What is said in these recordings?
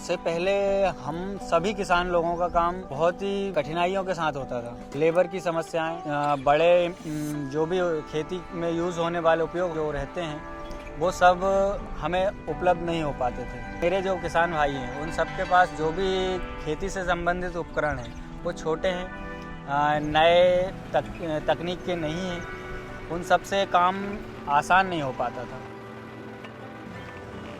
से पहले हम सभी किसान लोगों का काम बहुत ही कठिनाइयों के साथ होता था। लेबर की समस्याएं, बड़े जो भी खेती में यूज़ होने वाले उपयोग जो रहते हैं वो सब हमें उपलब्ध नहीं हो पाते थे। मेरे जो किसान भाई हैं उन सब के पास जो भी खेती से संबंधित उपकरण हैं वो छोटे हैं, नए तकनीक के नहीं हैं, उन सब से काम आसान नहीं हो पाता था।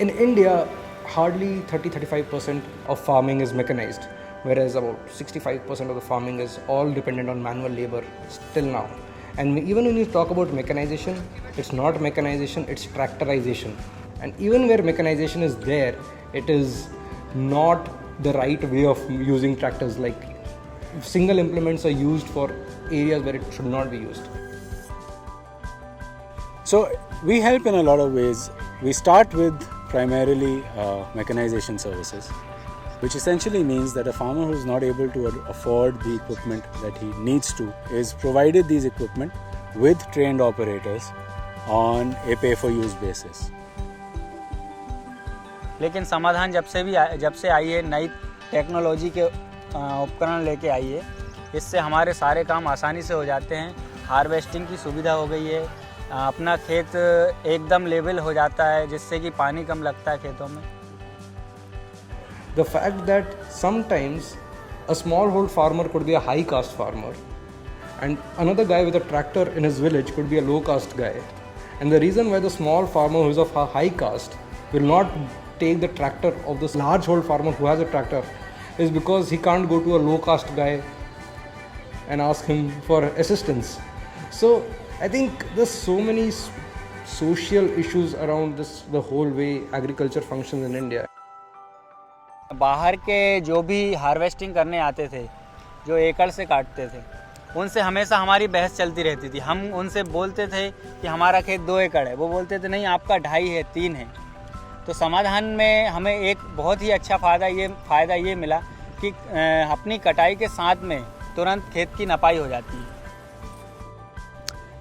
In India, hardly 30-35% of farming is mechanized, whereas about 65% of the farming is all dependent on manual labor still now. And even when you talk about mechanization, it's not mechanization, it's tractorization. And even where mechanization is there, it is not the right way of using tractors. Like single implements are used for areas where it should not be used. So we help in a lot of ways. We start with primarily mechanization services, which essentially means that a farmer who is not able to afford the equipment that he needs to is provided these equipment with trained operators on a pay-for-use basis. लेकिन समाधान जब से आई है, नई technology के उपकरण लेके आई है, इससे हमारे सारे काम आसानी से हो जाते हैं। हार्वेस्टिंग की सुविधा हो गई है, अपना खेत एकदम लेवल हो जाता है जिससे कि पानी कम लगता है खेतों में। The fact that sometimes a smallhold farmer could be a high caste farmer and another guy with a tractor in his village could be a low caste guy, and the reason why the small farmer who is of a high caste will not take the tractor of this large hold farmer who has a tractor is because he can't go to a low caste guy and ask him for assistance. So I think there's so many social issues around this, the whole way agriculture functions in India. बाहर के जो भी harvesting करने आते थे, जो एकड़ से काटते थे, उनसे हमेशा हमारी बहस चलती रहती थी। हम उनसे बोलते थे कि हमारा खेत 2 एकड़ है, वो बोलते थे नहीं आपका 2.5 है, 3 है। तो समाधान में हमें एक बहुत ही अच्छा फ़ायदा ये मिला कि अपनी कटाई के साथ में तुरंत खेत की नपाई हो जाती है।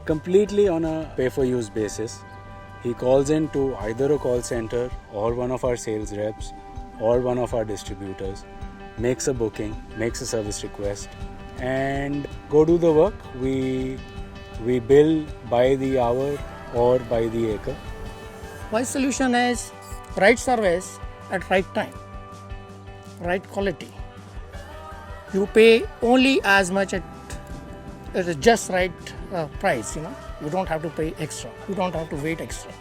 Completely on a pay-for-use basis. He calls in to either a call center or one of our sales reps or one of our distributors, makes a booking, makes a service request, and go do the work. We bill by the hour or by the acre. My solution is right service at right time, right quality. You pay only as much at the just right price, you don't have to pay extra, you don't have to wait extra.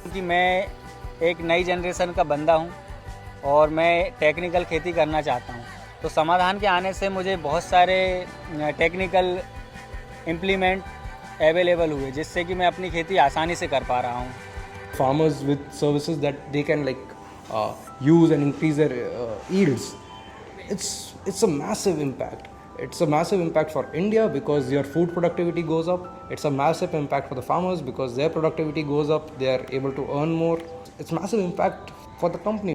क्योंकि मैं एक नई generation का बंदा हूं और मैं technical खेती करना चाहता हूं, तो समाधान के आने से मुझे बहुत सारे टेक्निकल इम्प्लीमेंट अवेलेबल हुए जिससे कि मैं अपनी खेती आसानी से कर पा रहा हूं। Farmers with services that they can use and increase their yields, it's a massive impact. It's a massive impact for India because your food productivity goes up. It's a massive impact for the farmers because their productivity goes up. They are able to earn more. It's massive impact for the company